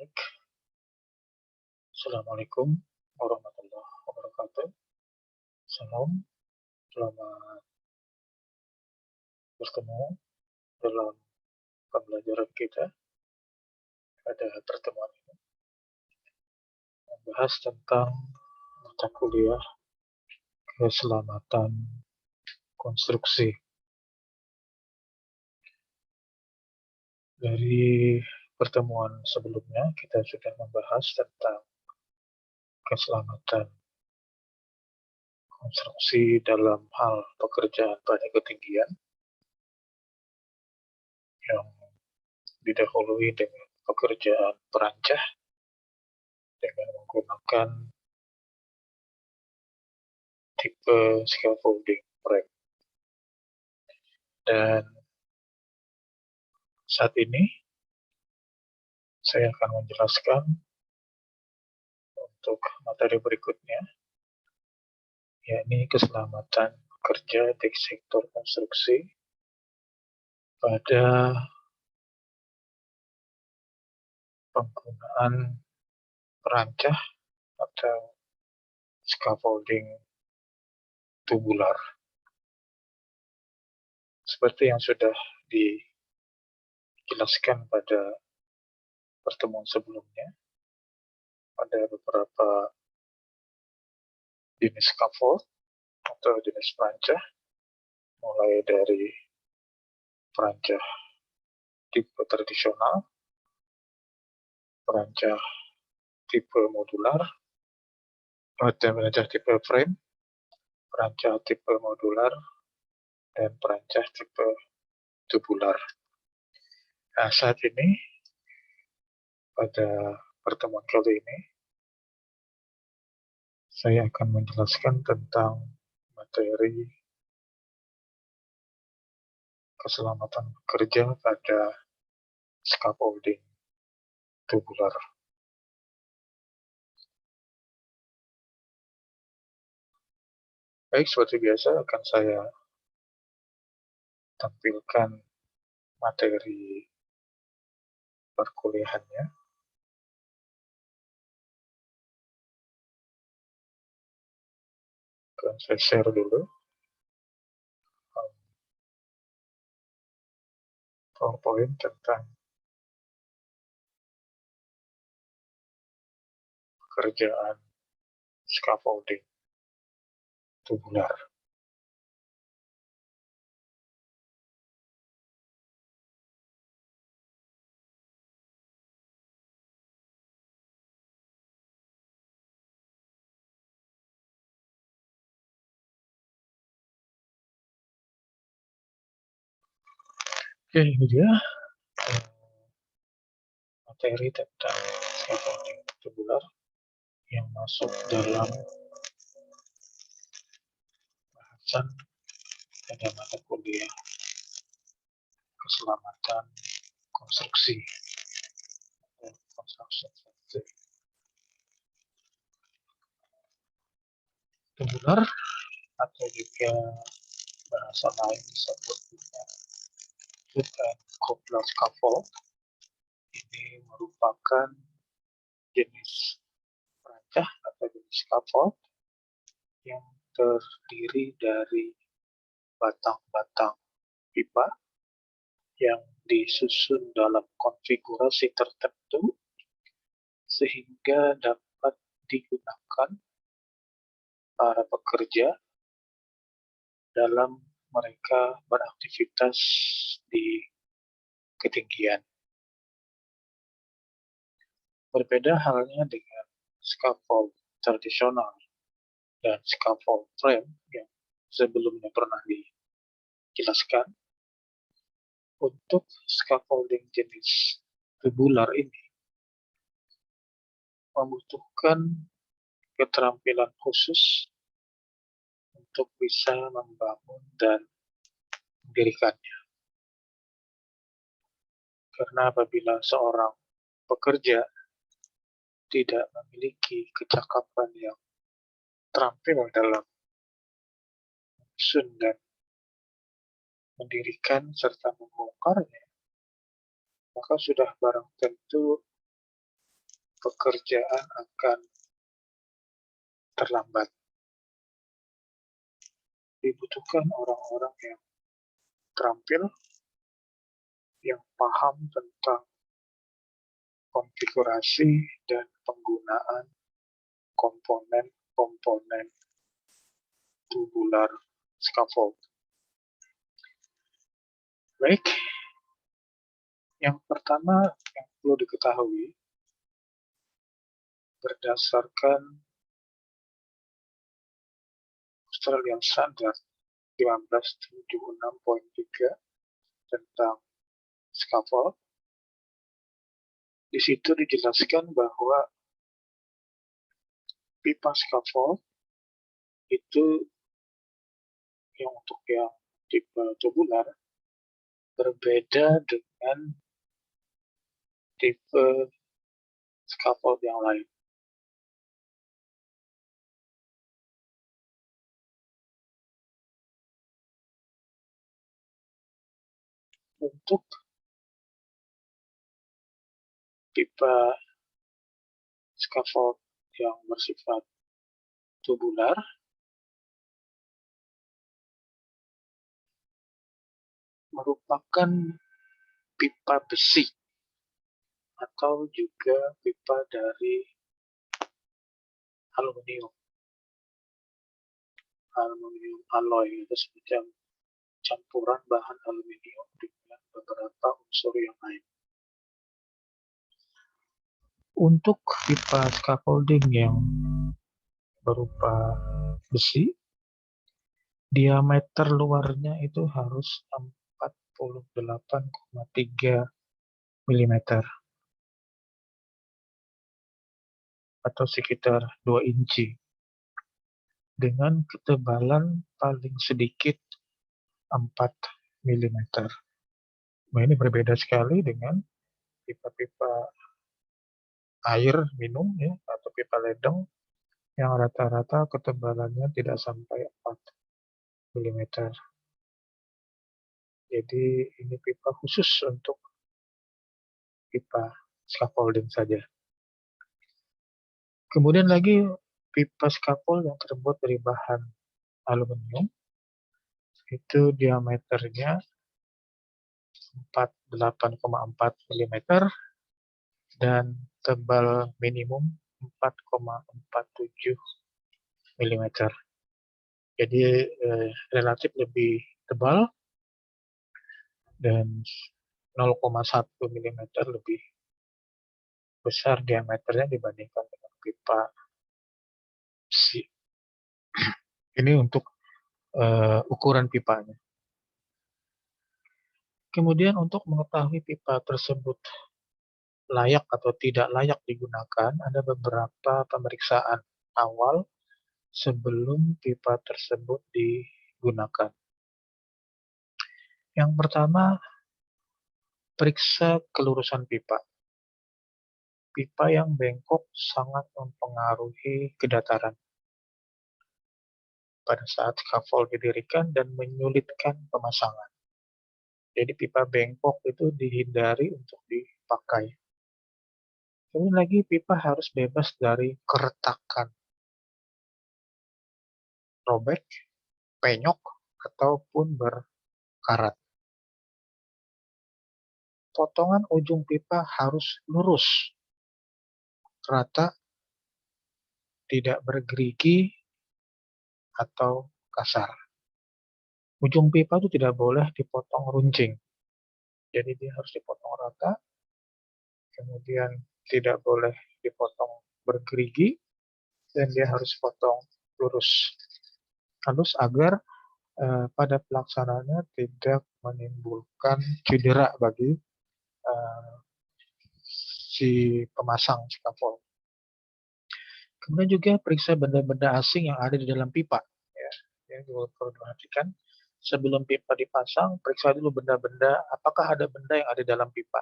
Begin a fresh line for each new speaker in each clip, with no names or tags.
Baik. Assalamualaikum warahmatullahi wabarakatuh. Salam, selamat bertemu dalam pembelajaran kita pada pertemuan ini, membahas tentang mata kuliah keselamatan konstruksi. Dari pertemuan sebelumnya, kita sudah membahas tentang keselamatan konstruksi dalam hal pekerjaan pada ketinggian yang didahului dengan pekerjaan perancah dengan menggunakan tipe scaffolding frame. Dan saat ini saya akan menjelaskan untuk materi berikutnya, yakni keselamatan kerja di sektor konstruksi pada penggunaan perancah atau scaffolding tubular. Seperti yang sudah dijelaskan pada pertemuan sebelumnya, ada beberapa jenis scaffold atau jenis perancah, mulai dari perancah tipe tradisional, perancah tipe modular, perancah tipe frame, perancah tipe modular, dan perancah tipe tubular. Nah, saat ini, pada pertemuan kali ini, saya akan menjelaskan tentang materi keselamatan kerja pada scaffolding tubular. Baik, seperti biasa akan saya tampilkan materi perkuliahannya. Akan saya share dulu PowerPoint tentang pekerjaan scaffolding tubular. Oke, ini dia materi tentang scaffolding tubular yang masuk dalam bahasan pada mata kuliah keselamatan konstruksi atau construction safety. Tubular atau juga bahasa lain disebut dengan foot and coupler scaffold ini merupakan jenis perancah atau jenis scaffold yang terdiri dari batang-batang pipa yang disusun dalam konfigurasi tertentu sehingga dapat digunakan para pekerja dalam mereka beraktivitas di ketinggian. Berbeda halnya dengan scaffold tradisional dan scaffold frame yang sebelumnya pernah dijelaskan. Untuk scaffolding jenis tubular ini membutuhkan keterampilan khusus untuk bisa membangun dan mendirikannya. Karena apabila seorang pekerja tidak memiliki kecakapan yang terampil dalam menyusun dan mendirikan serta membongkarnya, maka sudah barang tentu pekerjaan akan terlambat. Dibutuhkan orang-orang yang terampil, yang paham tentang konfigurasi dan penggunaan komponen-komponen tubular scaffold. Baik, yang pertama yang perlu diketahui, berdasarkan Australian Standard 1576.3 tentang scaffold, di situ dijelaskan bahwa pipa scaffold itu yang untuk yang tipe tubular berbeda dengan tipe scaffold yang lain. Untuk pipa scaffold yang bersifat tubular merupakan pipa besi atau juga pipa dari aluminium alloy, itu semacam campuran bahan aluminium dengan beberapa unsur yang lain. Untuk pipa scaffolding yang berupa besi, diameter luarnya itu harus 48,3 mm atau sekitar 2 inci dengan ketebalan paling sedikit 4 mm. Nah, ini berbeda sekali dengan pipa-pipa air minum ya, atau pipa ledeng yang rata-rata ketebalannya tidak sampai 4 mm. Jadi ini pipa khusus untuk pipa scaffolding saja. Kemudian lagi pipa scaffold yang terbuat dari bahan aluminium, itu diameternya 48,4 mm dan tebal minimum 4,47 mm. Jadi relatif lebih tebal dan 0,1 mm lebih besar diameternya dibandingkan dengan pipa besi. Ini untuk ukuran pipanya. Kemudian untuk mengetahui pipa tersebut layak atau tidak layak digunakan, ada beberapa pemeriksaan awal sebelum pipa tersebut digunakan. Yang pertama, periksa kelurusan pipa. Pipa yang bengkok sangat mempengaruhi kedataran pada saat scaffold didirikan dan menyulitkan pemasangan. Jadi pipa bengkok itu dihindari untuk dipakai. Kemudian lagi pipa harus bebas dari keretakan, robek, penyok, ataupun berkarat. Potongan ujung pipa harus lurus, rata, tidak bergerigi, atau kasar. Ujung pipa itu tidak boleh dipotong runcing. Jadi dia harus dipotong rata, kemudian tidak boleh dipotong bergerigi, dan dia harus potong lurus. Halus agar pada pelaksanaannya tidak menimbulkan cedera bagi si pemasang scaffold. Kemudian juga periksa benda-benda asing yang ada di dalam pipa. Ya, yang perlu diperhatikan sebelum pipa dipasang, periksa dulu benda-benda, apakah ada benda yang ada di dalam pipa.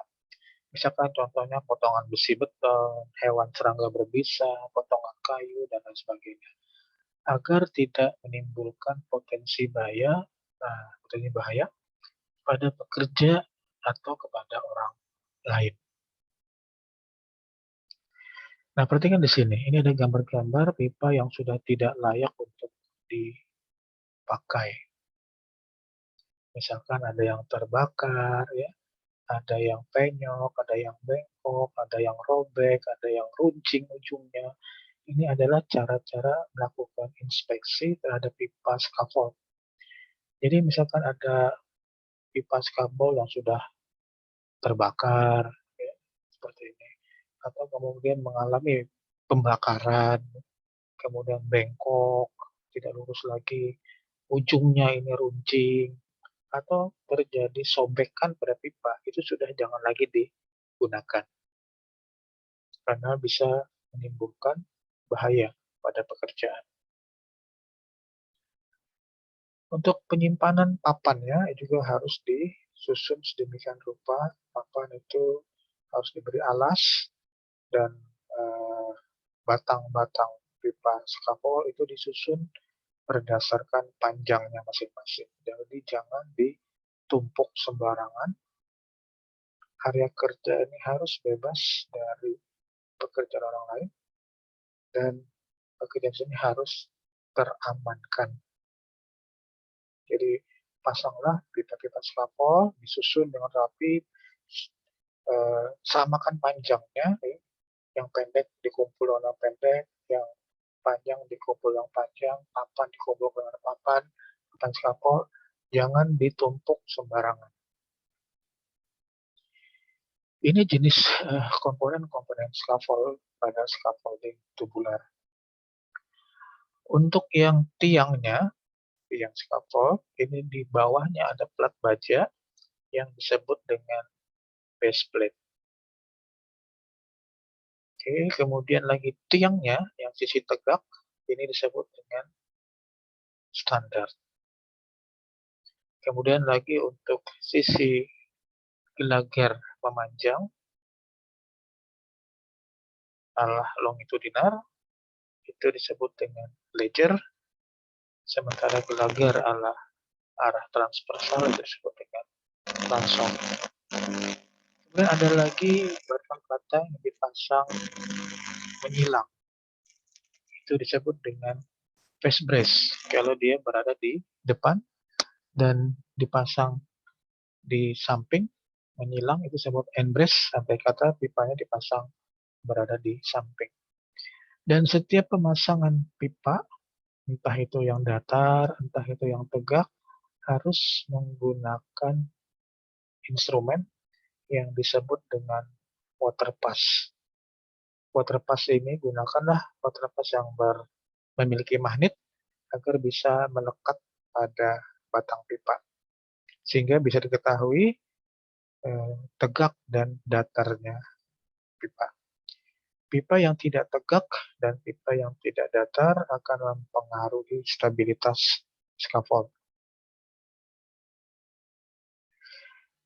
Misalkan contohnya potongan besi beton, hewan serangga berbisa, potongan kayu, dan lain sebagainya. Agar tidak menimbulkan potensi bahaya pada pekerja atau kepada orang lain. Nah, perhatikan di sini, ini ada gambar-gambar pipa yang sudah tidak layak untuk dipakai. Misalkan ada yang terbakar, ya, ada yang penyok, ada yang bengkok, ada yang robek, ada yang runcing ujungnya. Ini adalah cara-cara melakukan inspeksi terhadap pipa scaffold. Jadi misalkan ada pipa scaffold yang sudah terbakar, ya, seperti ini, atau kemudian mengalami pembakaran, kemudian bengkok, tidak lurus lagi, ujungnya ini runcing, atau terjadi sobekan pada pipa, itu sudah jangan lagi digunakan, karena bisa menimbulkan bahaya pada pekerjaan. Untuk penyimpanan papannya juga harus disusun sedemikian rupa. Papan itu harus diberi alas dan batang-batang pipa scaffold itu disusun berdasarkan panjangnya masing-masing. Jadi jangan ditumpuk sembarangan. Area kerja ini harus bebas dari pekerjaan orang lain dan pekerjaan ini harus teramankan. Jadi pasanglah pipa-pipa scaffold, disusun dengan rapi, samakan panjangnya, ya. Yang pendek dikumpul dengan pendek, yang panjang dikumpul yang panjang, papan dikumpul dengan papan scaffold, jangan ditumpuk sembarangan. Ini jenis komponen-komponen scaffold pada scaffolding tubular. Untuk yang tiangnya, tiang scaffold, ini di bawahnya ada plat baja yang disebut dengan base plate. Oke, kemudian lagi tiangnya yang sisi tegak, ini disebut dengan standar. Kemudian lagi untuk sisi gelagar memanjang arah longitudinal itu disebut dengan ledger, sementara gelagar arah transversal itu disebut dengan transom. Kemudian ada lagi batang kata yang dipasang menyilang, itu disebut dengan face brace kalau dia berada di depan, dan dipasang di samping menyilang itu disebut end brace, sampai kata pipanya dipasang berada di samping. Dan setiap pemasangan pipa, entah itu yang datar, entah itu yang tegak, harus menggunakan instrumen yang disebut dengan water pass. Water pass ini gunakanlah water pass yang memiliki magnet agar bisa melekat pada batang pipa, sehingga bisa diketahui tegak dan datarnya pipa. Pipa yang tidak tegak dan pipa yang tidak datar akan mempengaruhi stabilitas scaffold.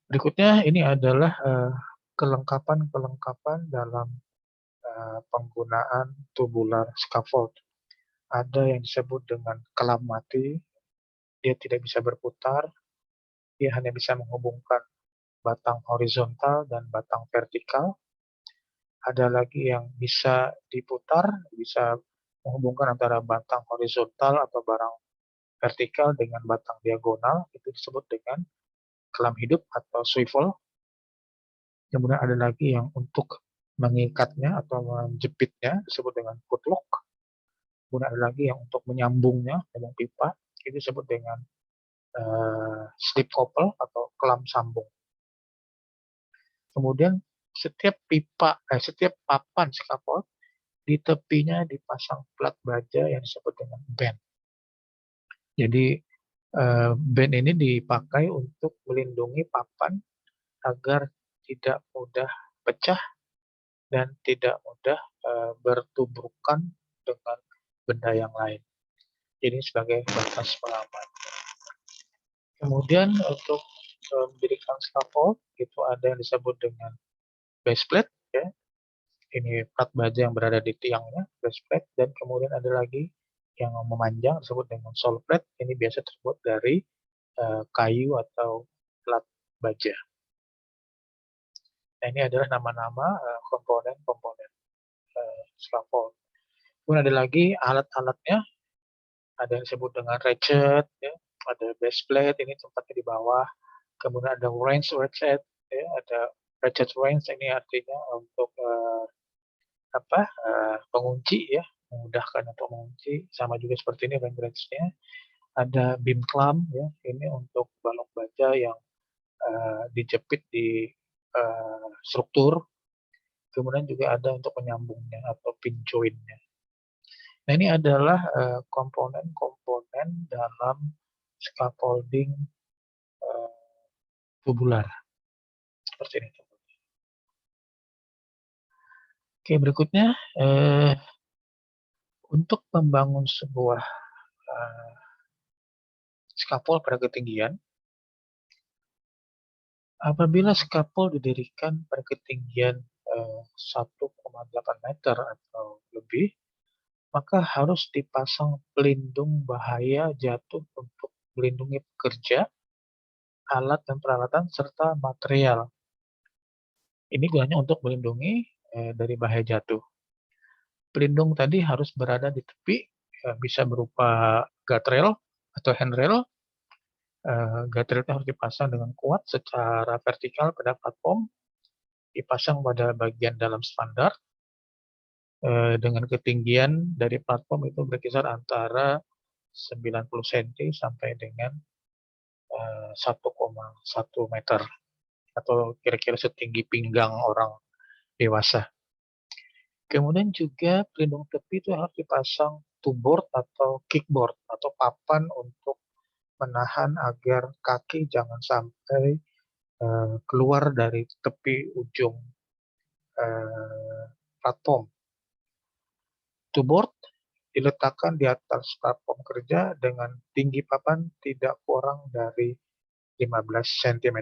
Berikutnya ini adalah kelengkapan-kelengkapan dalam penggunaan tubular scaffold. Ada yang disebut dengan kelam mati, dia tidak bisa berputar, dia hanya bisa menghubungkan batang horizontal dan batang vertikal. Ada lagi yang bisa diputar, bisa menghubungkan antara batang horizontal atau barang vertikal dengan batang diagonal, itu disebut dengan kelam hidup atau swivel. Kemudian ada lagi yang untuk mengikatnya atau menjepitnya disebut dengan footlock. Kemudian ada lagi yang untuk menyambungnya dengan pipa, itu disebut dengan slip couple atau kelam sambung. Kemudian setiap papan scaffold di tepinya dipasang plat baja yang disebut dengan band. Jadi band ini dipakai untuk melindungi papan agar tidak mudah pecah dan tidak mudah bertuburkan dengan benda yang lain. Jadi sebagai batas pengaman. Kemudian untuk mendirikan scaffold itu ada yang disebut dengan base plate, ya. Ini plat baja yang berada di tiangnya, base plate, dan kemudian ada lagi yang memanjang disebut dengan sole plate. Ini biasa terbuat dari kayu atau plat baja. Nah, ini adalah nama-nama komponen-komponen scaffold. Kemudian ada lagi alat-alatnya, ada yang disebut dengan ratchet, ya, ada base plate, ini tempatnya di bawah. Kemudian ada wrench ratchet, ya, ada ratchet wrench, ini artinya untuk pengunci, ya, memudahkan untuk mengunci. Sama juga seperti ini wrench-nya. Ada beam clamp, ya, ini untuk balok baja yang dijepit di struktur. Kemudian juga ada untuk penyambungnya atau pin joint-nya. Nah, ini adalah komponen-komponen dalam scaffolding tubular. Seperti ini. Oke, berikutnya untuk membangun sebuah scaffold pada ketinggian, apabila scaffold didirikan pada ketinggian 1,8 meter atau lebih, maka harus dipasang pelindung bahaya jatuh untuk melindungi pekerja, alat dan peralatan, serta material. Ini gunanya untuk melindungi dari bahaya jatuh. Pelindung tadi harus berada di tepi, bisa berupa guardrail atau handrail. Guardrail harus dipasang dengan kuat secara vertikal pada platform, dipasang pada bagian dalam standar, dengan ketinggian dari platform itu berkisar antara 90 cm sampai dengan 1,1 meter atau kira-kira setinggi pinggang orang dewasa. Kemudian juga pelindung tepi itu harus dipasang two-board atau kickboard atau papan untuk menahan agar kaki jangan sampai keluar dari tepi ujung platform. Two-board diletakkan di atas platform kerja dengan tinggi papan tidak kurang dari 15 cm.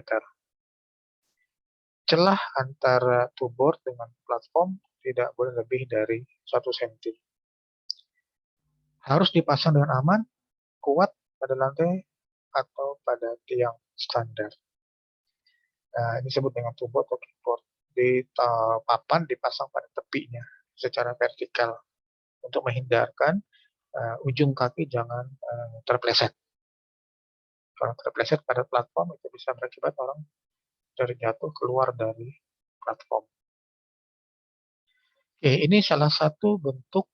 Celah antara two-board dengan platform tidak boleh lebih dari 1 cm. Harus dipasang dengan aman, kuat pada lantai atau pada tiang standar. Nah, ini disebut dengan two-board atau kickboard. Di papan dipasang pada tepinya secara vertikal untuk menghindarkan ujung kaki jangan terpleset. Kalau terpleset pada platform itu bisa berakibat orang terjatuh keluar dari platform. Oke, ini salah satu bentuk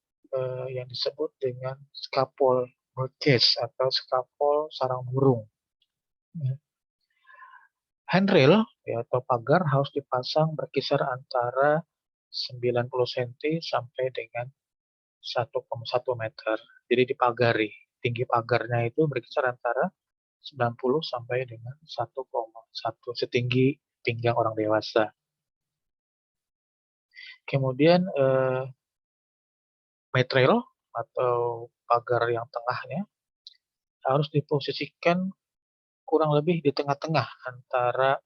yang disebut dengan scaffold birdcage atau scaffold sarang burung. Handrail ya, atau pagar harus dipasang berkisar antara 90 cm sampai dengan 1,1 meter. Jadi dipagari. Tinggi pagarnya itu berkisar antara 90 sampai dengan 1,1, setinggi pinggang orang dewasa. Kemudian metrail atau pagar yang tengahnya harus diposisikan kurang lebih di tengah-tengah antara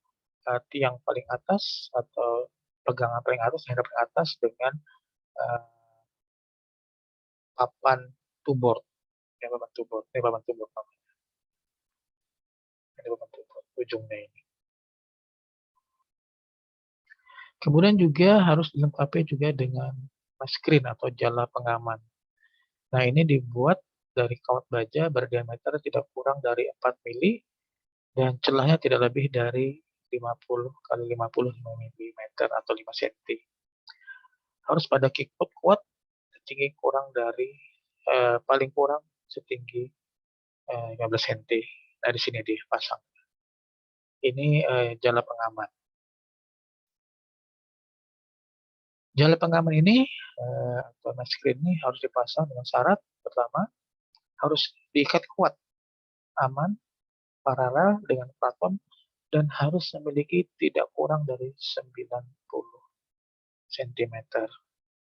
tiang paling atas atau pegangan paling atas, handle paling atas dengan papan two-board. Ini papan two-board namanya. Ini papan two-board ujungnya ini. Kemudian juga harus dilengkapi juga dengan screen atau jala pengaman. Nah, ini dibuat dari kawat baja berdiameter tidak kurang dari 4 mili dan celahnya tidak lebih dari 50 kali 50 mm atau 5 cm. Harus pada kickboard kuat, tinggi kurang dari paling kurang setinggi 15 cm. Nah, di sini dipasang. Ini jala pengaman. Jala pengaman ini atau screen ini harus dipasang dengan syarat pertama harus diikat kuat, aman, paralel dengan platform dan harus memiliki tidak kurang dari 90 cm.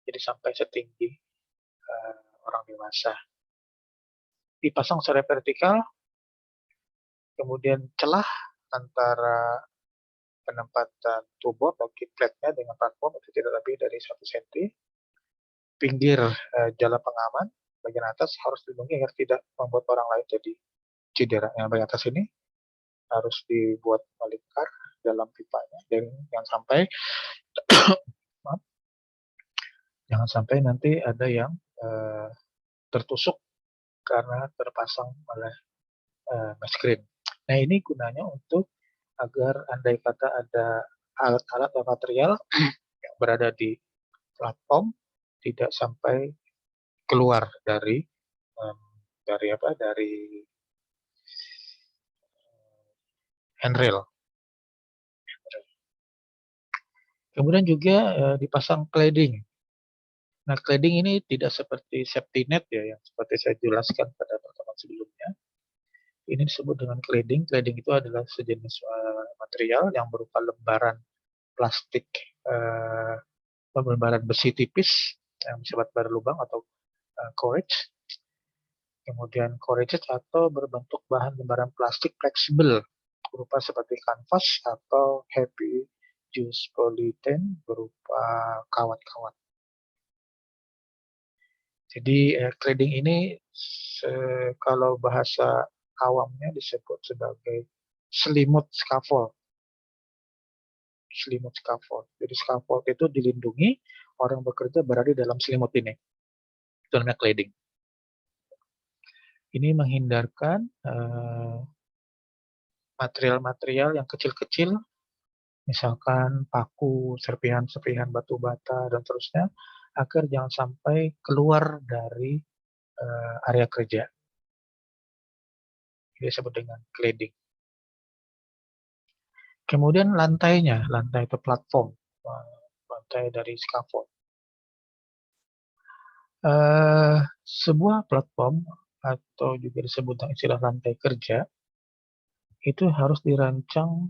Jadi sampai setinggi orang dewasa. Dipasang secara vertikal, kemudian celah antara penempatan two-board atau kick plate-nya dengan platform itu tidak lebih dari 1 cm. Pinggir jala pengaman bagian atas harus dilindungi agar tidak membuat orang lain jadi cedera. Yang bagian atas ini harus dibuat melingkar dalam pipanya dan yang sampai Jangan sampai nanti ada yang tertusuk karena terpasang oleh match screen. Nah, ini gunanya untuk agar andai kata ada alat-alat atau material yang berada di platform tidak sampai keluar dari um, dari handrail. Kemudian juga dipasang cladding. Nah, cladding ini tidak seperti safety net ya, yang seperti saya jelaskan pada pertemuan sebelumnya. Ini disebut dengan cladding. Cladding itu adalah sejenis material yang berupa lembaran plastik, lembaran besi tipis yang disebut berlubang atau courage. Kemudian courage atau berbentuk bahan lembaran plastik fleksibel berupa seperti kanvas atau heavy use polyethylene berupa kawat-kawat. Jadi cladding ini kalau bahasa awamnya disebut sebagai selimut scaffold. Selimut scaffold. Jadi scaffold itu dilindungi, orang bekerja berada dalam selimut ini. Itu namanya cladding. Ini menghindarkan material-material yang kecil-kecil, misalkan paku, serpihan-serpihan batu bata, dan terusnya, agar jangan sampai keluar dari area kerja. Ini disebut dengan cladding. Kemudian lantainya, lantai itu platform, lantai dari scaffold. Sebuah platform atau juga disebut dengan istilah lantai kerja itu harus dirancang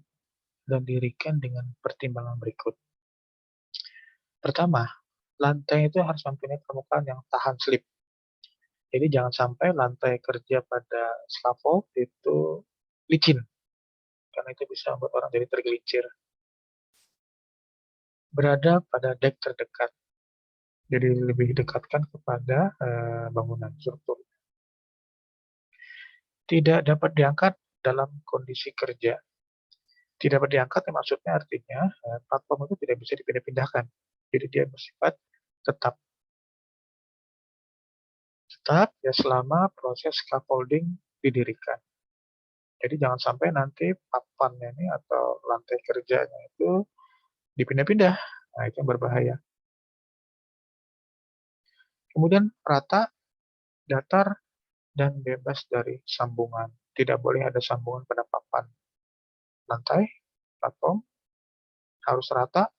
dan dirikan dengan pertimbangan berikut. Pertama, lantai itu harus mempunyai permukaan yang tahan slip. Jadi jangan sampai lantai kerja pada scaffold itu licin, karena itu bisa membuat orang jadi tergelincir. Berada pada dek terdekat, jadi lebih dekatkan kepada bangunan struktur. Tidak dapat diangkat dalam kondisi kerja. Tidak dapat diangkat maksudnya artinya platform itu tidak bisa dipindah-pindahkan. Jadi dia bersifat tetap ya selama proses scaffolding didirikan. Jadi jangan sampai nanti papannya ini atau lantai kerjanya itu dipindah-pindah. Nah, itu yang berbahaya. Kemudian rata, datar, dan bebas dari sambungan. Tidak boleh ada sambungan pada papan lantai, platform, harus rata,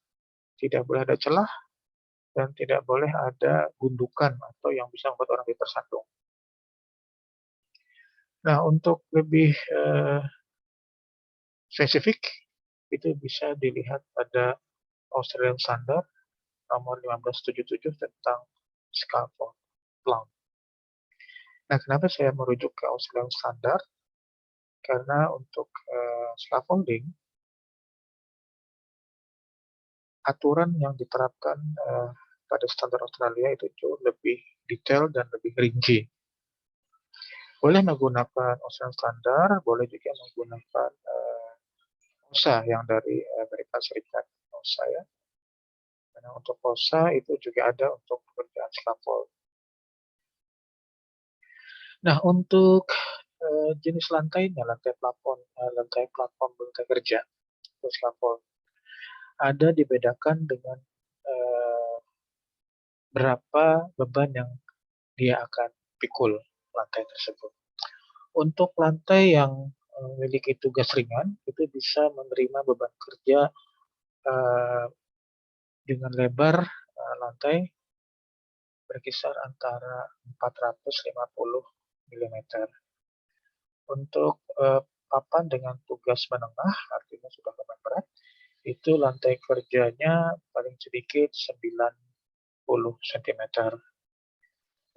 tidak boleh ada celah, dan tidak boleh ada gundukan atau yang bisa membuat orang tersandung. Nah, untuk lebih spesifik, itu bisa dilihat pada Australian Standard nomor 1577 tentang scaffold plank. Nah, kenapa saya merujuk ke Australian Standard? Karena untuk scaffolding, aturan yang diterapkan pada standar Australia itu jauh lebih detail dan lebih rinci. Boleh menggunakan Australian Standard, boleh juga menggunakan OSHA yang dari Amerika Serikat, OSHA ya. Karena untuk OSHA itu juga ada untuk pekerjaan scaffold. Nah, untuk jenis lantainya, lantai platform, lantai kerja, atau scaffold, ada dibedakan dengan berapa beban yang dia akan pikul lantai tersebut. Untuk lantai yang memiliki tugas ringan, itu bisa menerima beban kerja dengan lebar lantai berkisar antara 450 mm. Untuk papan dengan tugas menengah, artinya sudah lumayan berat, itu lantai kerjanya paling sedikit 90 cm.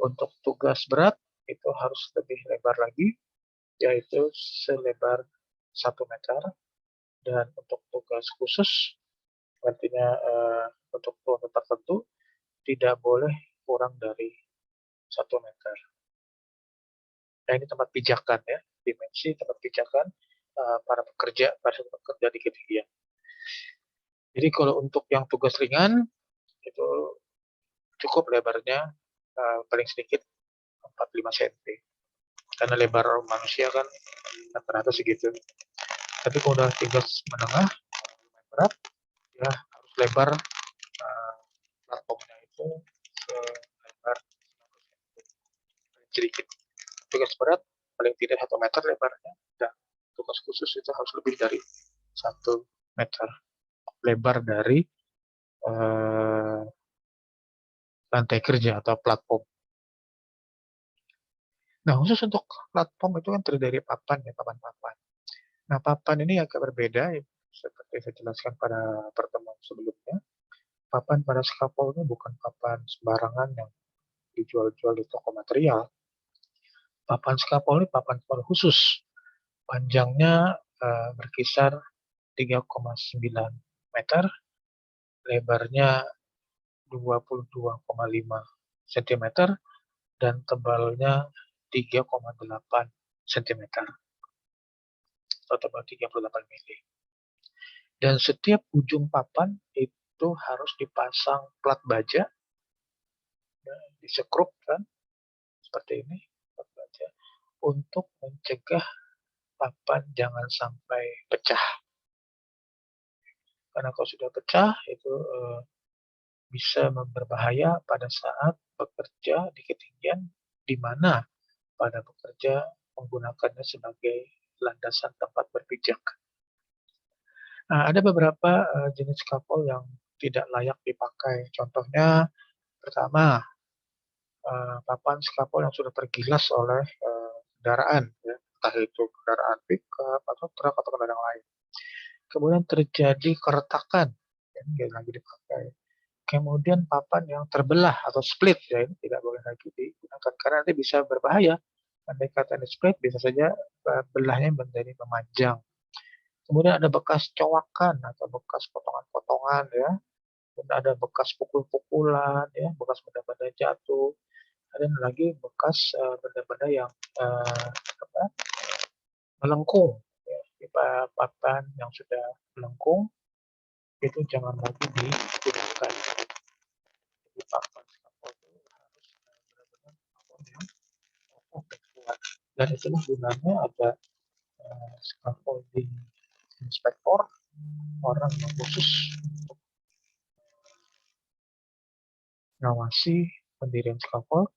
Untuk tugas berat, itu harus lebih lebar lagi, yaitu selebar 1 meter. Dan untuk tugas khusus, artinya untuk tugas tertentu, tidak boleh kurang dari 1 meter. Nah, ini tempat pijakan ya, dimensi tempat pijakan para pekerja di ketinggian. Jadi kalau untuk yang tugas ringan itu cukup lebarnya paling sedikit 45 cm. Karena lebar manusia kan rata-rata segitu. Tapi kalau udah tugas menengah, berat, ya harus lebar platformnya itu selebar 90 cm. Sedikit. Tugas berat paling tidak 1 meter lebarnya, dan tugas khusus itu harus lebih dari 1 meter lebar dari lantai kerja atau platform. Nah, khusus untuk platform itu kan terdiri dari papan ya, papan-papan. Nah, papan ini agak berbeda, seperti saya jelaskan pada pertemuan sebelumnya. Papan pada scaffold ini bukan papan sembarangan yang dijual-jual di toko material. Papan scaffold ini papan khusus. Panjangnya berkisar 3,9 meter, lebarnya 22,5 cm, dan tebalnya 3,8 cm atau tebal 38 mili. Dan setiap ujung papan itu harus dipasang plat baja, ya, disekrup kan, seperti ini, plat baja, untuk mencegah papan jangan sampai pecah. Karena kalau sudah pecah itu bisa berbahaya pada saat bekerja di ketinggian di mana pada pekerja menggunakannya sebagai landasan tempat berpijak. Nah, ada beberapa jenis scaffold yang tidak layak dipakai. Contohnya, pertama, papan scaffold yang sudah tergilas oleh kendaraan, ya, entah itu kendaraan pickup atau truk atau kendaraan lain. Kemudian terjadi keretakan, ya, tidak lagi dipakai. Kemudian papan yang terbelah atau split, ya, ini tidak boleh lagi digunakan karena nanti bisa berbahaya. Andai kata ini split, bisa saja belahnya menjadi memanjang. Kemudian ada bekas cowakan atau bekas potongan-potongan, ya. Kemudian ada bekas pukul-pukulan, ya, bekas benda-benda jatuh. Ada lagi bekas benda-benda yang melengkung, ya. Papan yang sudah melengkung itu jangan lagi digunakan. Jadi papan scaffold itu harus benar-benar papan yang kokoh dan kuat. Dan itulah gunanya ada scaffolding inspektor, orang yang khusus untuk mengawasi pendirian scaffold,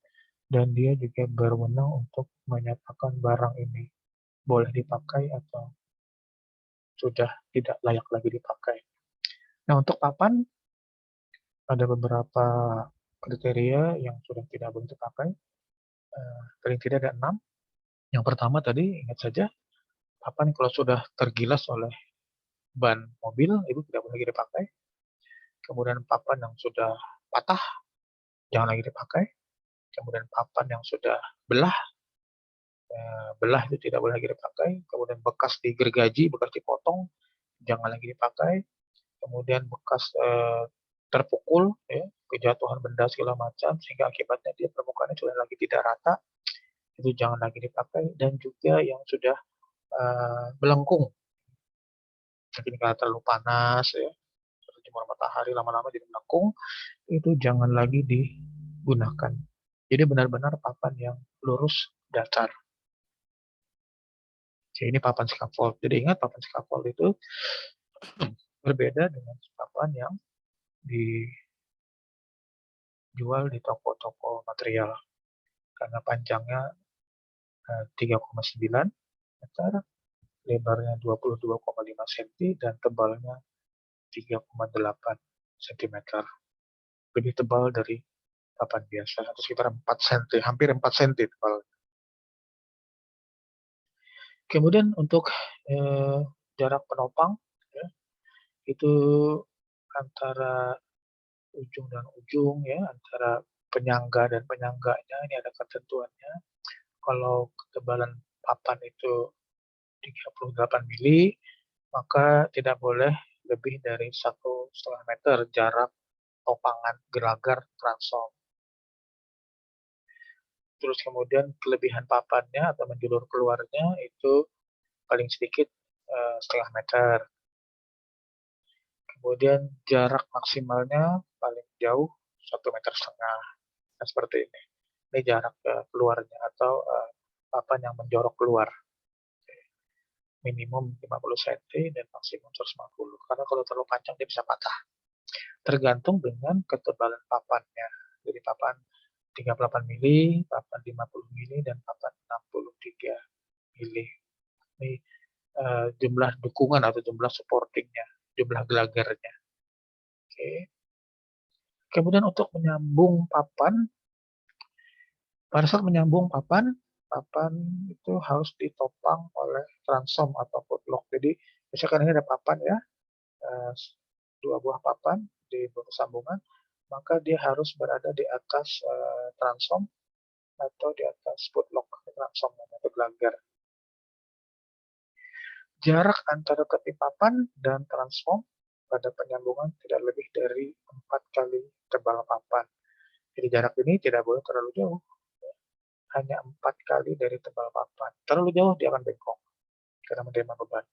dan dia juga berwenang untuk menyatakan barang ini boleh dipakai atau sudah tidak layak lagi dipakai. Nah, untuk papan ada beberapa kriteria yang sudah tidak boleh dipakai. Paling tidak ada 6. Yang pertama tadi, ingat saja, papan kalau sudah tergilas oleh ban mobil itu tidak boleh lagi dipakai. Kemudian papan yang sudah patah jangan lagi dipakai. Kemudian papan yang sudah belah itu tidak boleh lagi dipakai. Kemudian bekas digergaji, bekas dipotong jangan lagi dipakai. Kemudian bekas terpukul, ya, kejatuhan benda segala macam sehingga akibatnya dia permukaannya sudah lagi tidak rata, itu jangan lagi dipakai. Dan juga yang sudah melengkung, mungkin karena terlalu panas, ya, terjemur matahari lama-lama jadi melengkung, itu jangan lagi digunakan. Jadi benar-benar papan yang lurus datar. Jadi ini papan scaffold. Jadi ingat, papan scaffold itu berbeda dengan papan yang dijual di toko-toko material. Karena panjangnya 3,9 meter, lebarnya 22,5 cm, dan tebalnya 3,8 cm. Lebih tebal dari papan biasa, atau sekitar 4 cm, hampir 4 cm tebal. Kemudian untuk jarak penopang, ya, itu antara ujung dan ujung, ya, antara penyangga dan penyangganya ini ada ketentuannya. Kalau ketebalan papan itu 38 mili, maka tidak boleh lebih dari 1,5 meter jarak topangan gelagar transom. Terus kemudian kelebihan papannya atau menjulur keluarnya itu paling sedikit 0,5 meter. Kemudian jarak maksimalnya paling jauh 1,5 meter. Nah, seperti ini. Ini jarak keluarnya atau papan yang menjorok keluar. Minimum 50 cm dan maksimum 150. Karena kalau terlalu panjang dia bisa patah. Tergantung dengan ketebalan papannya. Jadi papan 38 mili, papan 50 mili, dan papan 63 mili. Ini jumlah dukungan atau jumlah supportingnya, jumlah gelagarnya. Oke. Kemudian untuk menyambung papan, pada saat menyambung papan itu harus ditopang oleh transom atau footlock. Jadi misalkan ini ada papan ya, 2 buah papan di sambungan, maka dia harus berada di atas transom atau di atas footlock transom atau gelagar. Jarak antara tepi papan dan transom pada penyambungan tidak lebih dari 4 kali tebal papan. Jadi jarak ini tidak boleh terlalu jauh. Hanya 4 kali dari tebal papan. Terlalu jauh dia akan bengkok karena menerima beban.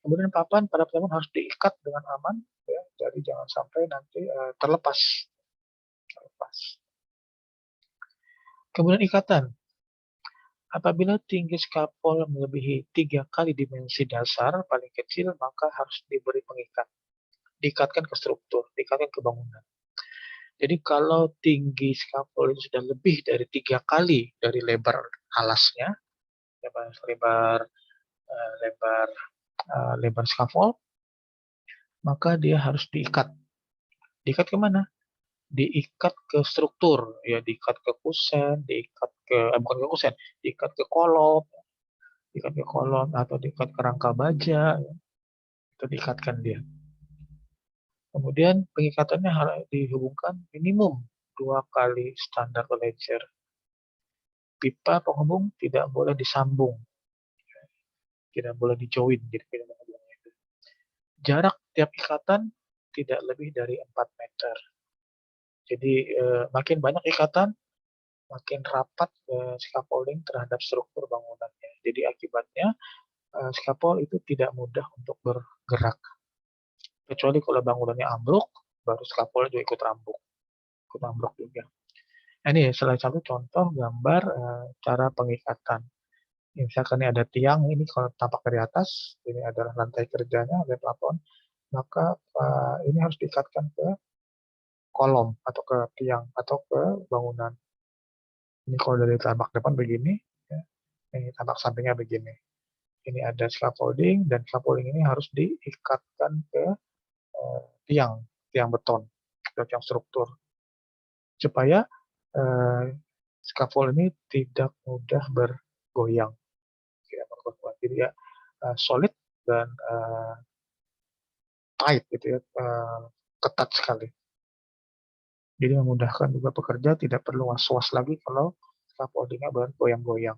Kemudian papan pada penyambungan harus diikat dengan aman, ya, jadi jangan sampai nanti terlepas. Kemudian ikatan. Apabila tinggi skapol melebihi 3 kali dimensi dasar paling kecil, maka harus diberi pengikat. Diikatkan ke struktur, diikatkan ke bangunan. Jadi kalau tinggi skapol itu sudah lebih dari 3 kali dari lebar alasnya, lebar skafol, maka dia harus diikat. Diikat ke mana? Diikat ke struktur, ya, diikat ke kusen, bukan ke kusen, diikat ke kolom, atau diikat ke rangka baja, ya, itu diikatkan dia. Kemudian pengikatannya harus dihubungkan minimum 2 kali standar ledger. Pipa penghubung tidak boleh disambung, tidak boleh dijoin, jadi tidak boleh itu. Jarak tiap ikatan tidak lebih dari 4 meter. Jadi makin banyak ikatan, makin rapat scaffolding terhadap struktur bangunannya. Jadi akibatnya scaffold itu tidak mudah untuk bergerak. Kecuali kalau bangunannya ambruk, baru scaffold juga ikut ambruk juga. Nah, ini salah satu contoh gambar cara pengikatan. Misalkan ini ada tiang, ini kalau tampak dari atas, ini adalah lantai kerjanya, ada plafon, maka ini harus diikatkan ke kolom atau ke tiang atau ke bangunan. Ini kalau dari tampak depan begini, ya. Ini tampak sampingnya begini. Ini ada scaffolding, dan scaffolding ini harus diikatkan ke tiang beton, ke tiang struktur, supaya scaffold ini tidak mudah bergoyang. Jadi ya solid dan tight gitu ya, ketat sekali. Jadi memudahkan juga pekerja, tidak perlu was-was lagi kalau scaffoldingnya bergoyang-goyang.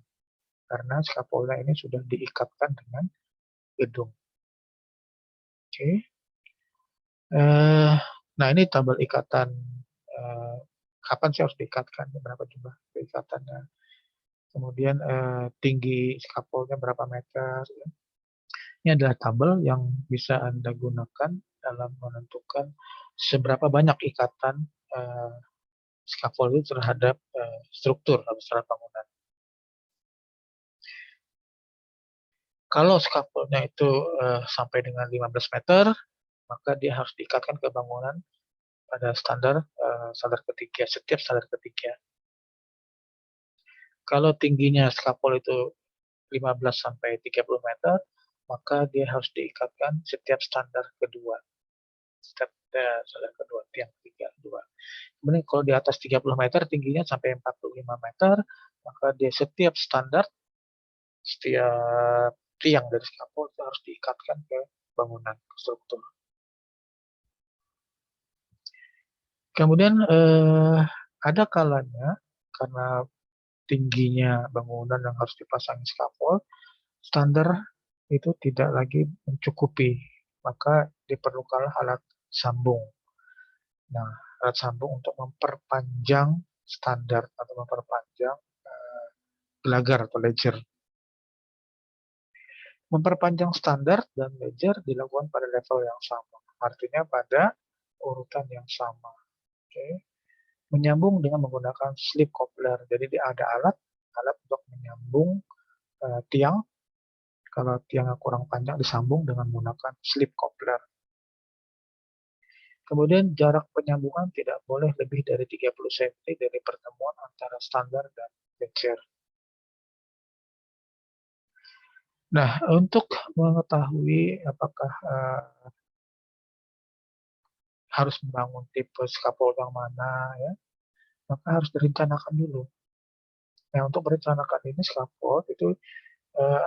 Karena scaffoldnya ini sudah diikatkan dengan gedung. Oke. Nah, ini tabel ikatan. Kapan sih harus diikatkan? Berapa jumlah ikatannya? Kemudian tinggi scaffoldnya berapa meter? Ya. Ini adalah tabel yang bisa Anda gunakan dalam menentukan seberapa banyak ikatan scaffold itu terhadap struktur atau terhadap bangunan. Kalau scaffoldnya itu sampai dengan 15 meter, maka dia harus diikatkan ke bangunan pada standar ketiga, setiap standar ketiga. Kalau tingginya scaffold itu 15 sampai 30 meter, maka dia harus diikatkan setiap standar kedua. Standar kedua, tiang 3, 2. Kemudian kalau di atas 30 meter, tingginya sampai 45 meter, maka dia setiap tiang dari scaffold itu harus diikatkan ke bangunan, ke struktur. Kemudian ada kalanya karena tingginya bangunan yang harus dipasang scaffold, standar itu tidak lagi mencukupi, maka diperlukanlah alat sambung. Nah, alat sambung untuk memperpanjang standar atau memperpanjang gelagar atau ledger. Memperpanjang standar dan ledger dilakukan pada level yang sama, artinya pada urutan yang sama. Oke. Menyambung dengan menggunakan slip coupler. Jadi ada alat untuk menyambung tiang. Kalau tiangnya kurang panjang disambung dengan menggunakan slip coupler. Kemudian jarak penyambungan tidak boleh lebih dari 30 cm dari pertemuan antara standar dan bencher. Nah, untuk mengetahui apakah harus membangun tipe scaffold yang mana, ya, maka harus direncanakan dulu. Nah, untuk merencanakan ini scaffold itu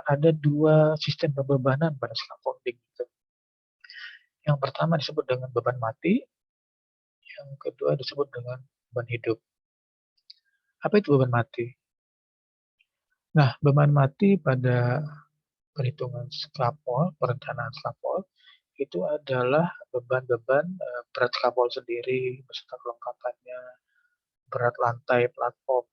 ada dua sistem pembebanan pada scaffolding. Yang pertama disebut dengan beban mati, yang kedua disebut dengan beban hidup. Apa itu beban mati? Nah, beban mati pada perhitungan scaffold, perencanaan scaffold, itu adalah beban-beban berat scaffold sendiri beserta kelengkapannya, berat lantai platform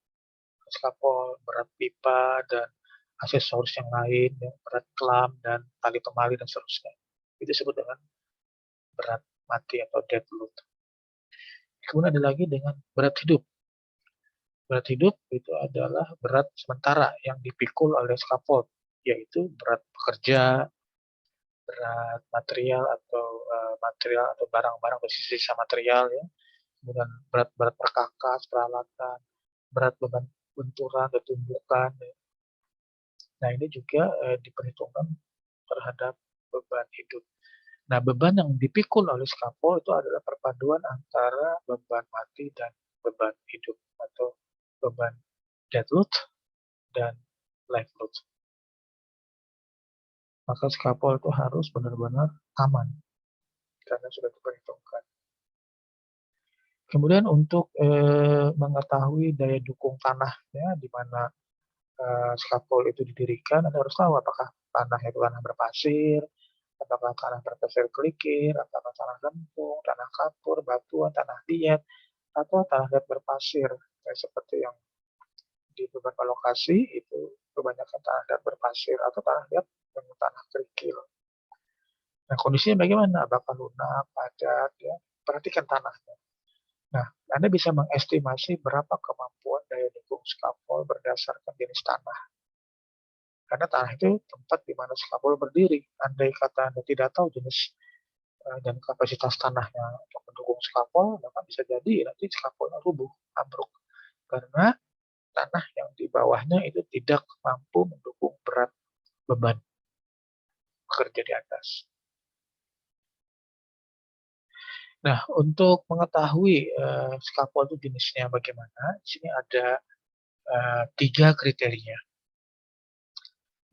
scaffold, berat pipa dan aksesoris yang lain, ya, berat klam dan tali temali dan seterusnya. Itu disebut dengan berat mati atau dead load. Kemudian ada lagi dengan berat hidup. Berat hidup itu adalah berat sementara yang dipikul oleh scaffold, yaitu berat pekerja, berat material atau barang-barang atau sisa material, ya. Kemudian berat perkakas, peralatan, berat beban benturan atau tumbukan. Ya. Nah, ini juga diperhitungkan terhadap beban hidup. Nah, beban yang dipikul oleh scaffold itu adalah perpaduan antara beban mati dan beban hidup atau beban dead load dan live load. Maka scaffold itu harus benar-benar aman karena sudah diperhitungkan. Kemudian untuk mengetahui daya dukung tanahnya di mana scaffold itu didirikan, Anda harus tahu apakah tanah itu tanah berpasir, apakah tanah berpasir kelikir, apakah tanah lempung, tanah kapur, batuan, tanah liat, atau tanah liat berpasir. Seperti yang di beberapa lokasi itu kebanyakan tanah liat berpasir atau tanah liat dengan tanah kerikil. Nah, kondisinya bagaimana? Apakah lunak, padat, ya? Perhatikan tanahnya. Nah, Anda bisa mengestimasi berapa kemampuan daya dukung scaffold berdasarkan jenis tanah. Karena tanah itu tempat di mana scaffold berdiri. Andai kata Anda tidak tahu jenis dan kapasitas tanahnya untuk mendukung scaffold, maka bisa jadi nanti scaffoldnya rubuh, ambruk. Karena tanah yang di bawahnya itu tidak mampu mendukung berat beban bekerja di atas. Nah, untuk mengetahui scaffold itu jenisnya bagaimana, di sini ada 3 kriteria,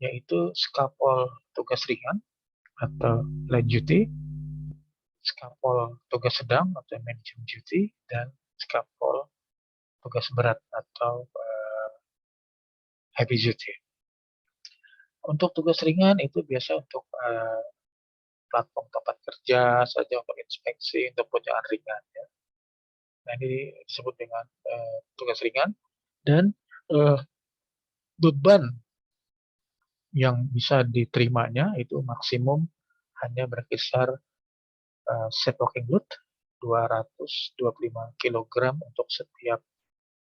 yaitu scaffold tugas ringan atau light duty, scaffold tugas sedang atau medium duty, dan scaffold tugas berat atau heavy duty. Untuk tugas ringan itu biasa untuk platform tempat kerja saja, untuk inspeksi, untuk pekerjaan ringan. Ya. Nah, ini disebut dengan tugas ringan, dan beban yang bisa diterimanya itu maksimum hanya berkisar set working load 225 kg untuk setiap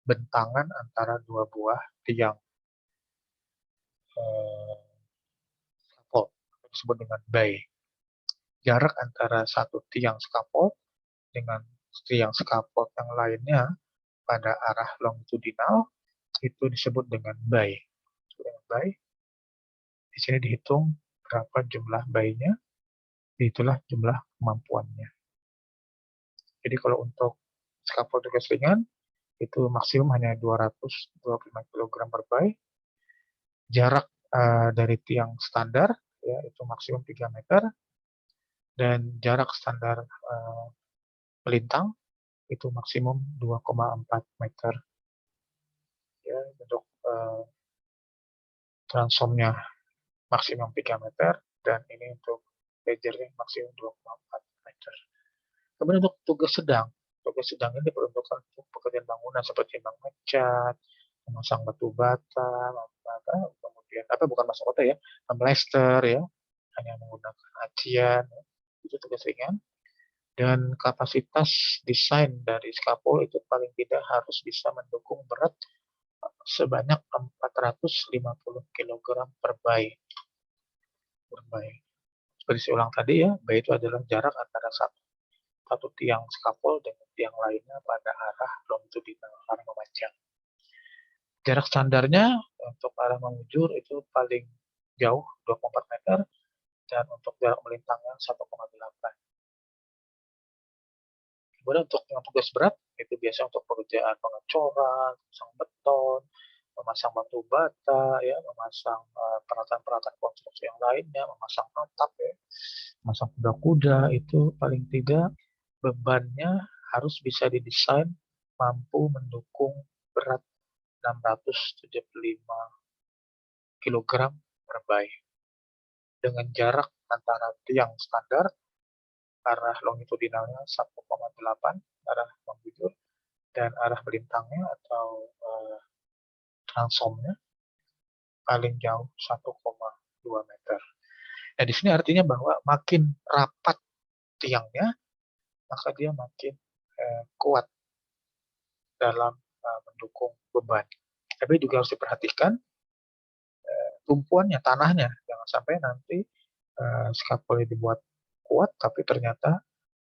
bentangan antara dua buah tiang scaffold, disebut dengan bay. Jarak antara satu tiang scaffold dengan tiang scaffold yang lainnya pada arah longitudinal itu disebut dengan bay. Di sini dihitung berapa jumlah baynya, itulah jumlah kemampuannya. Jadi kalau untuk scaffold tugas ringan itu maksimum hanya 225 kg per bay. Jarak dari tiang standar ya itu maksimum 3 meter, dan jarak standar melintang itu maksimum 2,4 meter. Ya, untuk transomnya maksimum 3 meter, dan ini untuk ledgernya maksimum 2,4 meter. Kemudian untuk tugas sedang ini diperuntukkan untuk pekerjaan bangunan seperti mengecat, memasang batu bata, kemudian bukan masang bata ya, memplester ya, hanya menggunakan acian, itu tugas ringan. Dan kapasitas desain dari scaffold itu paling tidak harus bisa mendukung berat sebanyak 450 kilogram per bay. Seperti saya ulang tadi ya, bay itu adalah jarak antara satu tiang scaffold dengan tiang lainnya pada arah longitudinal, arah memanjang. Jarak standarnya untuk arah memujur itu paling jauh 24 meter dan untuk jarak melintangnya 1,8. Kemudian untuk yang tugas berat itu biasa untuk pekerjaan pengecoran, memasang beton, memasang batu bata, ya, memasang peralatan-peralatan konstruksi yang lainnya, memasang atap, ya, memasang kuda-kuda, itu paling tidak bebannya harus bisa didesain mampu mendukung berat 675 kg per bay dengan jarak antara tiang standar arah longitudinalnya 1,8 arah membujur dan arah melintangnya atau transomnya paling jauh 1,2 meter. Nah, di sini artinya bahwa makin rapat tiangnya, maka dia makin kuat dalam mendukung beban. Tapi juga harus diperhatikan tumpuannya, tanahnya. Jangan sampai nanti scaffold dibuat kuat, tapi ternyata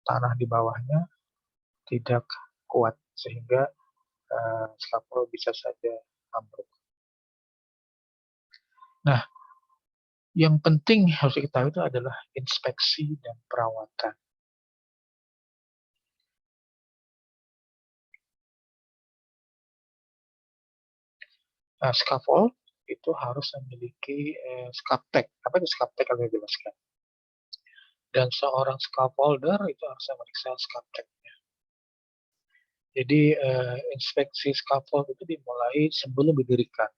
tanah di bawahnya tidak kuat, sehingga scaffold bisa saja ambruk. Nah, yang penting harus diketahui itu adalah inspeksi dan perawatan. Nah, scaffold itu harus memiliki scaftek. Apa itu scaftek kalau dijelaskan? Dan seorang scaffolder itu harus memeriksa scafteknya. Jadi inspeksi scaffold itu dimulai sebelum didirikan.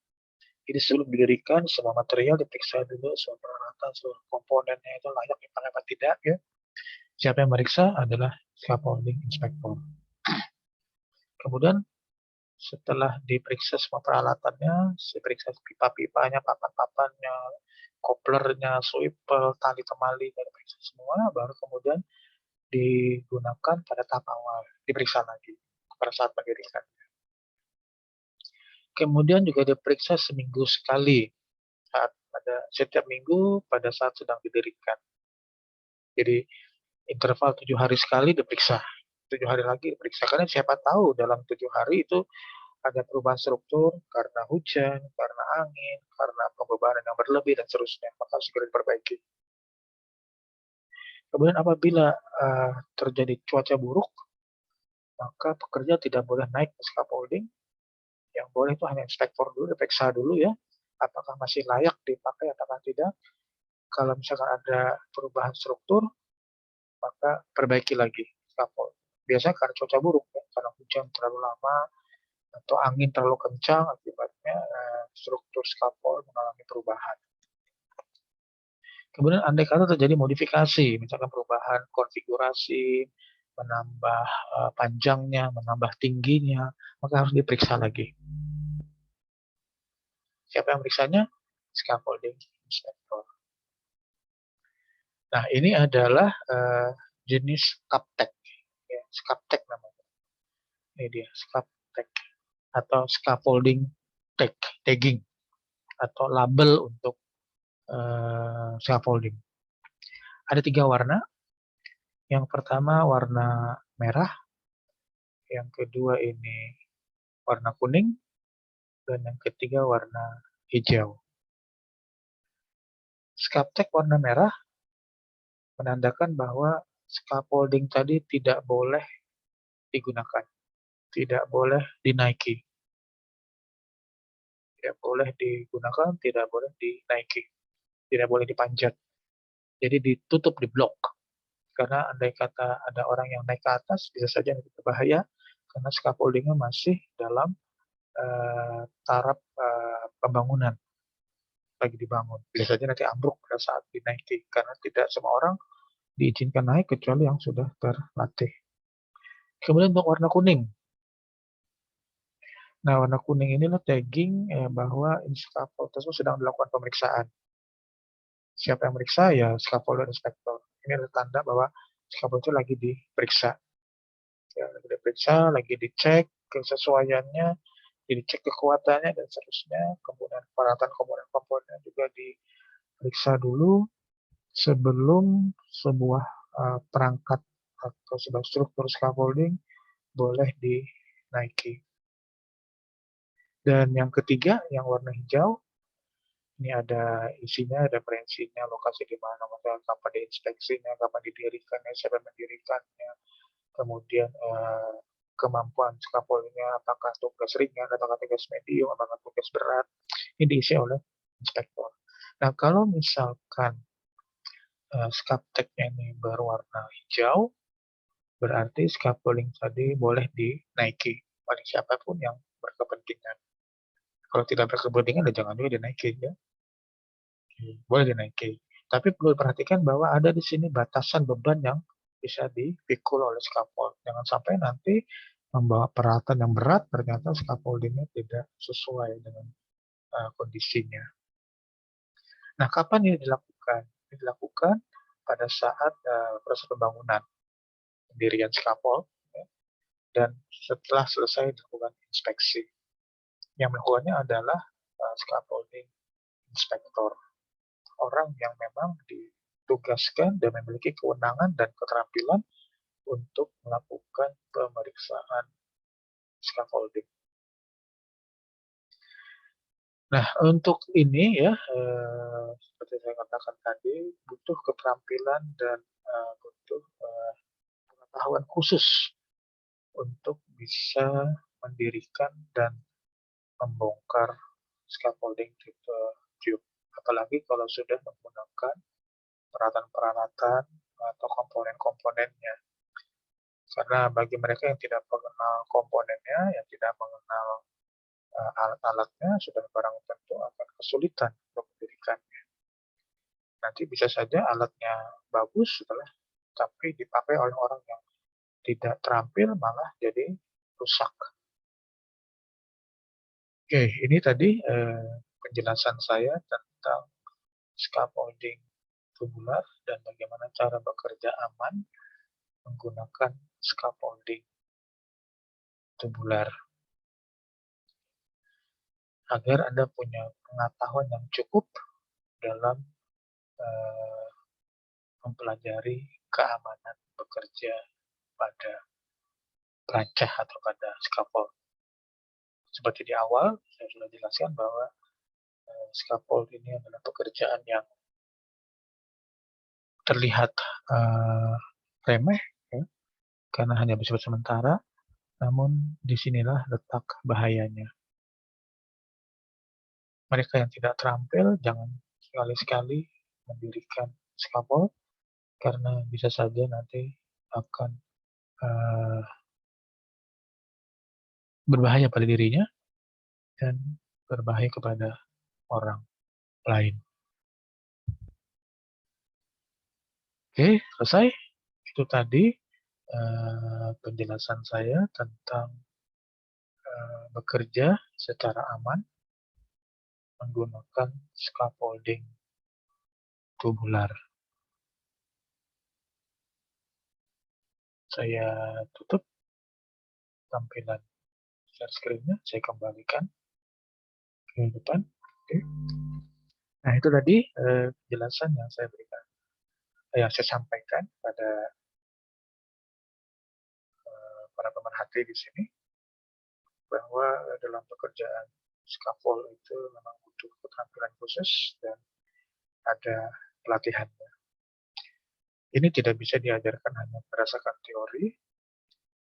Jadi sebelum didirikan, semua material diperiksa dulu, semua peralatan, seluruh komponennya itu layak dipakai apa tidak, ya. Siapa yang meriksa adalah scaffolding inspector. Kemudian setelah diperiksa semua peralatannya, diperiksa pipa-pipanya, papan-papannya, koplernya, swivel, tali temali, diperiksa semua, baru kemudian digunakan pada tahap awal, diperiksa lagi pada saat pendirikan. Kemudian juga diperiksa seminggu sekali, setiap minggu pada saat sedang didirikan. Jadi interval 7 hari sekali diperiksa, 7 hari lagi diperiksa, karena siapa tahu dalam 7 hari itu ada perubahan struktur karena hujan, karena angin, karena pembebanan yang berlebih dan seterusnya, maka segera diperbaiki. Kemudian apabila terjadi cuaca buruk, maka pekerja tidak boleh naik ke scaffolding. Yang boleh itu hanya inspektor dulu, diperiksa dulu ya, apakah masih layak dipakai atau tidak. Kalau misalkan ada perubahan struktur, maka perbaiki lagi scaffold. Biasanya karena cuaca buruk, ya, karena hujan terlalu lama atau angin terlalu kencang, akibatnya struktur scaffold mengalami perubahan. Kemudian andai kata terjadi modifikasi, misalkan perubahan konfigurasi, menambah panjangnya, menambah tingginya, maka harus diperiksa lagi. Siapa yang meriksanya? Scaffolding inspector. Nah, ini adalah jenis scaftek, ya, scaftek namanya. Ini dia scaftek atau scaffolding tagging atau label untuk scaffolding. Ada 3 warna. Yang pertama warna merah, yang kedua ini warna kuning, dan yang ketiga warna hijau. Scaftek warna merah menandakan bahwa scaffolding tadi tidak boleh digunakan, tidak boleh dinaiki. Tidak boleh digunakan, tidak boleh dinaiki, tidak boleh dipanjat. Jadi ditutup, diblok. Karena andai kata ada orang yang naik ke atas, bisa saja itu berbahaya, karena scaffoldingnya masih dalam taraf pembangunan, lagi dibangun. Bisa saja nanti ambruk pada saat dinaiki, karena tidak semua orang diizinkan naik kecuali yang sudah terlatih. Kemudian untuk warna kuning. Nah, warna kuning inilah tagging bahwa scaffold tersebut sedang dilakukan pemeriksaan. Siapa yang meriksa? Ya scaffolder inspector. Ini adalah tanda bahwa Scaffold itu lagi diperiksa. Ya, lagi diperiksa, lagi dicek kesesuaiannya, dicek kekuatannya dan seterusnya. Kemudian peralatan komponen-komponen juga diperiksa dulu sebelum sebuah perangkat atau sebuah struktur scaffolding boleh dinaiki. Dan yang ketiga, yang warna hijau, ini ada isinya, ada referensinya, lokasi di mana, kapan diinspeksinya, kapan didirikannya, siapa yang mendirikannya, kemudian kemampuan scaffoldingnya, apakah tugas ringan, apakah tugas medium, apakah tugas berat, ini diisi oleh inspektor. Nah, kalau misalkan scafteknya ini berwarna hijau, berarti scaffolding tadi boleh dinaiki oleh siapapun yang berkepentingan. Kalau tidak berkepentingan, jangan juga dinaiki ya. Boleh dinaiki. Tapi perlu diperhatikan bahwa ada di sini batasan beban yang bisa dipikul oleh scaffold. Jangan sampai nanti membawa peralatan yang berat, ternyata scaffoldingnya tidak sesuai dengan kondisinya. Nah, kapan ini dilakukan? Ini dilakukan pada saat proses pembangunan, pendirian scaffold, ya, dan setelah selesai dilakukan inspeksi. Yang melakukannya adalah scaffolding inspektor. Orang yang memang ditugaskan dan memiliki kewenangan dan keterampilan untuk melakukan pemeriksaan scaffolding. Nah, untuk ini ya, seperti saya katakan tadi, butuh keterampilan dan butuh pengetahuan khusus untuk bisa mendirikan dan membongkar scaffolding tipe tube. Apalagi kalau sudah menggunakan peralatan-peralatan atau komponen-komponennya. Karena bagi mereka yang tidak mengenal komponennya, yang tidak mengenal alat-alatnya, sudah barang tentu akan kesulitan untuk mendirikannya. Nanti bisa saja alatnya bagus setelah tapi dipakai oleh orang yang tidak terampil malah jadi rusak. Oke, ini tadi penjelasan saya tentang scaffolding tubular dan bagaimana cara bekerja aman menggunakan scaffolding tubular. Agar Anda punya pengetahuan yang cukup dalam mempelajari keamanan bekerja pada perancah atau pada scaffold. Seperti di awal, saya sudah jelaskan bahwa scaffold ini adalah pekerjaan yang terlihat remeh, ya, karena hanya bersifat sementara, namun disinilah letak bahayanya. Mereka yang tidak terampil, jangan sekali-sekali mendirikan scaffold, karena bisa saja nanti akan berbahaya pada dirinya dan berbahaya kepada orang lain. Oke, selesai. Itu tadi penjelasan saya tentang bekerja secara aman menggunakan scaffolding tubular. Saya tutup tampilan share screen-nya, saya kembalikan ke depan. Oke. Nah, itu tadi penjelasan yang saya berikan, yang saya sampaikan pada para pemerhati di sini, bahwa dalam pekerjaan scaffold itu memang butuh keterampilan khusus dan ada pelatihannya. Ini tidak bisa diajarkan hanya berdasarkan teori,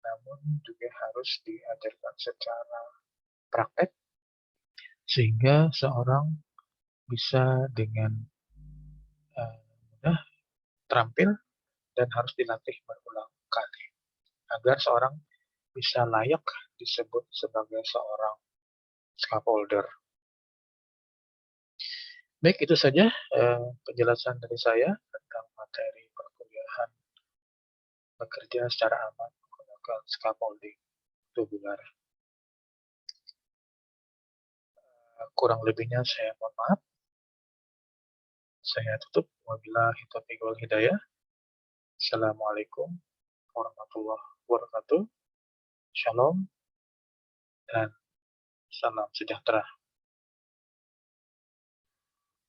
namun juga harus diajarkan secara praktek, sehingga seorang bisa dengan mudah terampil dan harus dilatih berulang kali, agar seorang bisa layak disebut sebagai seorang scaffolder. Baik, itu saja penjelasan dari saya tentang materi perkuliahan bekerja secara aman menggunakan scaffolding tubular. Kurang lebihnya saya mohon maaf. Saya tutup. Wabillahi taufiq wal hidayah. Assalamualaikum warahmatullahi wabarakatuh. Shalom dan salam sejahtera.